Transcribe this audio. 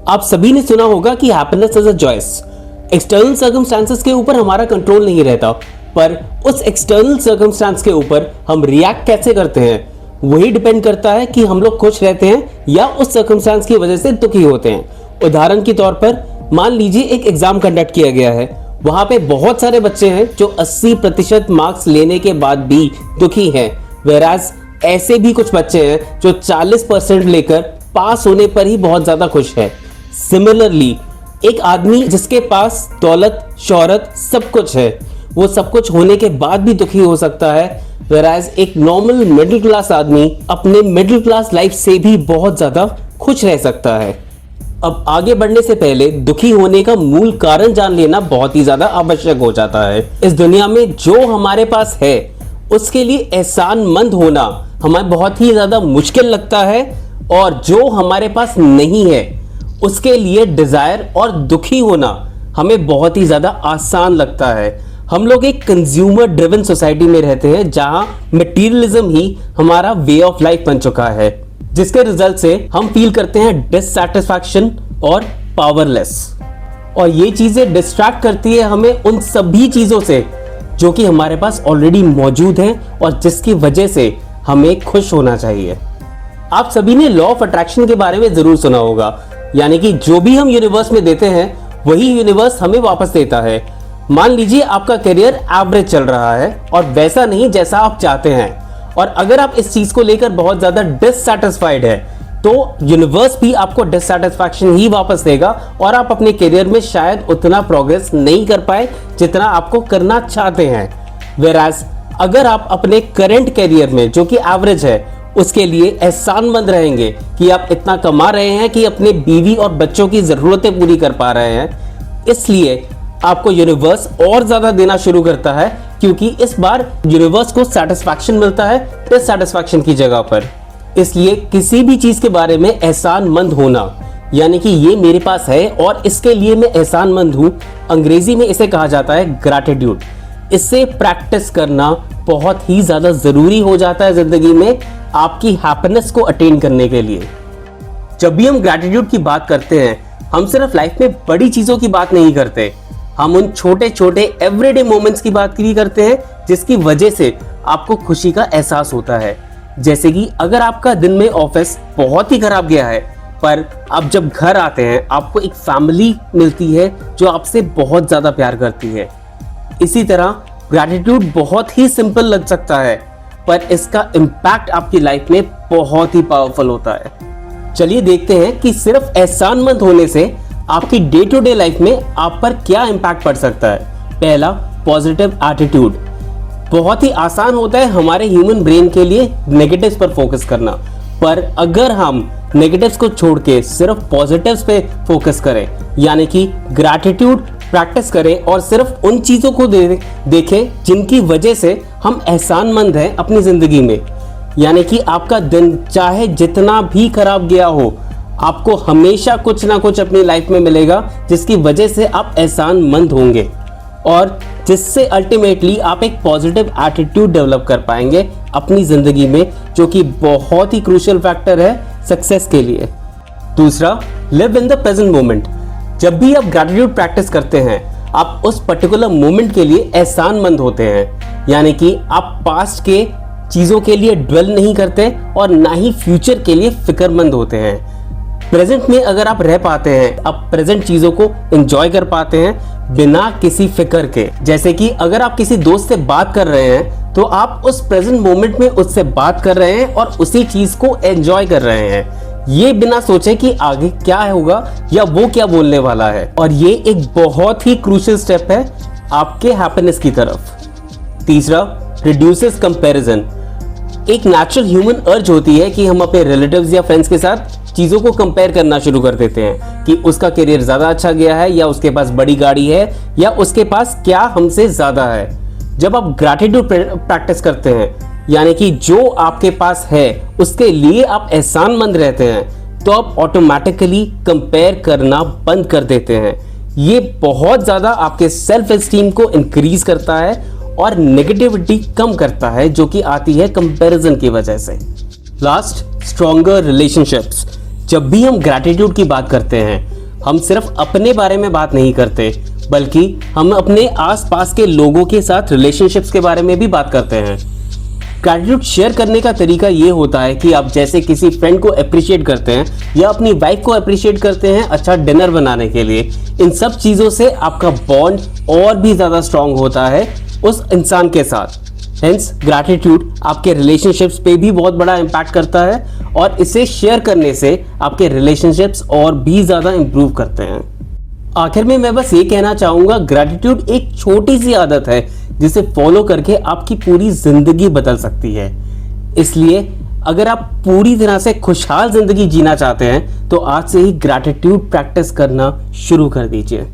आप सभी ने सुना होगा कि happiness is a choice. External circumstances के ऊपर हमारा कंट्रोल नहीं रहता, पर उस एक्सटर्नल सर्कमस्टांस के ऊपर हम रिएक्ट कैसे करते हैं वही डिपेंड करता है कि हम लोग खुश रहते हैं या उस सर्कमस्टांस की वजह से दुखी होते हैं। उदाहरण के तौर पर मान लीजिए एक एग्जाम कंडक्ट किया गया है, वहां पे बहुत सारे बच्चे हैं जो 80% मार्क्स लेने के बाद भी दुखी हैं, वेराज ऐसे भी कुछ बच्चे हैं जो 40% लेकर पास होने पर ही बहुत ज्यादा खुश है। सिमिलरली एक आदमी जिसके पास दौलत, शोहरत सब कुछ है, वो सब कुछ होने के बाद भी दुखी हो सकता है, वेराज एक नॉर्मल मिडिल क्लास आदमी अपने मिडिल क्लास लाइफ से भी बहुत ज्यादा खुश रह सकता है। अब आगे बढ़ने से पहले दुखी होने का मूल कारण जान लेना बहुत ही ज्यादा आवश्यक हो जाता है। इस दुनिया में जो हमारे पास है उसके लिए एहसानमंद होना हमें बहुत ही ज्यादा मुश्किल लगता है, और जो हमारे पास नहीं है उसके लिए डिजायर और दुखी होना हमें बहुत ही ज्यादा आसान लगता है। हम लोग एक कंज्यूमर ड्रिवन सोसाइटी में रहते हैं जहां मटेरियलिज्म ही हमारा वे ऑफ लाइफ बन चुका है, जिसके रिजल्ट से हम फील करते हैं डिससैटिस्फैक्शन और पावरलेस। और ये चीजें डिस्ट्रैक्ट करती है हमें उन सभी चीजों से जो कि हमारे पास ऑलरेडी मौजूद हैं और जिसकी वजह से हमें खुश होना चाहिए। आप सभी ने लॉ ऑफ अट्रैक्शन के बारे में जरूर सुना होगा, यानी कि जो भी हम यूनिवर्स में देते हैं वही यूनिवर्स हमें वापस देता है। मान लीजिए आपका करियर एवरेज चल रहा है और वैसा नहीं जैसा आप चाहते हैं, और अगर आप इस चीज को लेकर बहुत ज्यादा डिससैटिस्फाइड है तो यूनिवर्स भी आपको डिससैटिस्फैक्शन ही वापस देगा और आप अपने करियर में शायद उतना प्रोग्रेस नहीं कर पाए जितना आपको करना चाहते हैं। वेराज अगर आप अपने करंट करियर में जो कि एवरेज है उसके लिए एहसानमंद रहेंगे कि आप इतना कमा रहे हैं कि अपने बीवी और बच्चों की जरूरतें पूरी कर पा रहे हैं, इसलिए आपको यूनिवर्स और ज्यादा देना शुरू करता है, क्योंकि इस बार यूनिवर्स को सेटिस्फैक्शन मिलता है डिससैटिस्फैक्शन की जगह पर। इसलिए किसी भी चीज के बारे में एहसानमंद होना, यानी कि ये मेरे पास है और इसके लिए मैं एहसानमंद हूं, अंग्रेजी में इसे कहा जाता है ग्रैटिट्यूड। इससे प्रैक्टिस करना बहुत ही ज्यादा जरूरी हो जाता है जिंदगी में आपकी हैप्पीनेस को अटेन करने के लिए। जब भी हम ग्रैटिट्यूड की बात करते हैं हम सिर्फ लाइफ में बड़ी चीजों की बात नहीं करते, हम उन छोटे छोटे एवरीडे मोमेंट्स की बात भी करते हैं जिसकी वजह से आपको खुशी का एहसास होता है। जैसे कि अगर आपका दिन में ऑफिस बहुत ही खराब गया है, पर आप जब घर आते हैं आपको एक फैमिली मिलती है जो आपसे बहुत ज्यादा प्यार करती है। इसी तरह ग्रैटिट्यूड बहुत ही सिंपल लग सकता है, पर इसका इम्पैक्ट आपकी लाइफ में बहुत ही पावरफुल होता है। चलिए देखते हैं कि सिर्फ एहसानमंद होने से आपकी डे टू डे लाइफ में आप पर क्या इम्पैक्ट पड़ सकता है। पहला, पॉजिटिव एटीट्यूड। बहुत ही आसान होता है हमारे ह्यूमन ब्रेन के लिए नेगेटिव्स पर फोकस करना, पर अगर हम नेगेटिव्स को छोड़ के सिर्फ पॉजिटिव्स पे फोकस करें, यानी कि ग्रैटिट्यूड प्रैक्टिस करें और सिर्फ उन चीजों को देखें जिनकी वजह से हम एहसानमंद हैं अपनी जिंदगी में, यानी कि आपका दिन चाहे जितना भी खराब गया हो, आपको हमेशा कुछ ना कुछ अपनी लाइफ में मिलेगा जिसकी वजह से आप एहसानमंद होंगे और जिससे अल्टीमेटली आप एक पॉजिटिव एटीट्यूड डेवलप कर पाएंगे अपनी जिंदगी में, जो कि बहुत ही क्रूशियल फैक्टर है सक्सेस के लिए। दूसरा, live in the present moment. जब भी आप ग्रैटिट्यूड प्रैक्टिस करते हैं आप उस पर्टिकुलर मोमेंट के लिए एहसानमंद होते हैं, यानी कि आप पास्ट के चीजों के लिए ड्वेल नहीं करते और ना ही फ्यूचर के लिए फिक्रमंद होते हैं। प्रेजेंट में अगर आप रह पाते हैं, आप प्रेजेंट चीजों को एंजॉय कर पाते हैं बिना किसी फिक्र के। जैसे कि अगर आप किसी दोस्त से बात कर रहे हैं तो आप उस प्रेजेंट मोमेंट में उससे बात कर रहे हैं और उसी चीज को एंजॉय कर रहे हैं, ये बिना सोचे कि आगे क्या होगा या वो क्या बोलने वाला है। और ये एक बहुत ही क्रूशियल स्टेप है आपके हैप्पीनेस की तरफ। तीसरा, रिड्यूसेस कंपैरिजन। एक नेचुरल ह्यूमन अर्ज होती है कि हम अपने रिलेटिव्स या फ्रेंड्स के साथ चीजों को कंपेयर करना शुरू कर देते हैं कि उसका करियर ज्यादा अच्छा गया है या उसके पास बड़ी गाड़ी है या उसके पास क्या हमसे ज्यादा है। जब आप ग्रैटिट्यूड प्रैक्टिस करते हैं, यानी कि जो आपके पास है उसके लिए आप एहसानमंद रहते हैं, तो आप ऑटोमेटिकली कंपेयर करना बंद कर देते हैं। ये बहुत ज्यादा आपके सेल्फ एस्टीम को इंक्रीज करता है और नेगेटिविटी कम करता है जो कि आती है कंपैरिजन की वजह से। Last, stronger relationships. जब भी हम ग्रैटिट्यूड की बात करते हैं हम सिर्फ अपने बारे में बात नहीं करते, बल्कि हम अपने आसपास के लोगों के साथ रिलेशनशिप्स के बारे में भी बात करते हैं। ग्रैटिट्यूड शेयर करने का तरीका ये होता है कि आप जैसे किसी फ्रेंड को अप्रिशिएट करते हैं या अपनी वाइफ को अप्रिशिएट करते हैं अच्छा डिनर बनाने के लिए, इन सब चीज़ों से आपका बॉन्ड और भी ज़्यादा स्ट्रांग होता है उस इंसान के साथ। हेंस ग्रैटिट्यूड आपके रिलेशनशिप्स पे भी बहुत बड़ा इम्पैक्ट करता है और इसे शेयर करने से आपके रिलेशनशिप्स और भी ज़्यादा इम्प्रूव करते हैं। आखिर में मैं बस ये कहना चाहूँगा, ग्रैटिट्यूड एक छोटी सी आदत है जिसे फॉलो करके आपकी पूरी ज़िंदगी बदल सकती है। इसलिए अगर आप पूरी तरह से खुशहाल ज़िंदगी जीना चाहते हैं तो आज से ही ग्रैटिट्यूड प्रैक्टिस करना शुरू कर दीजिए।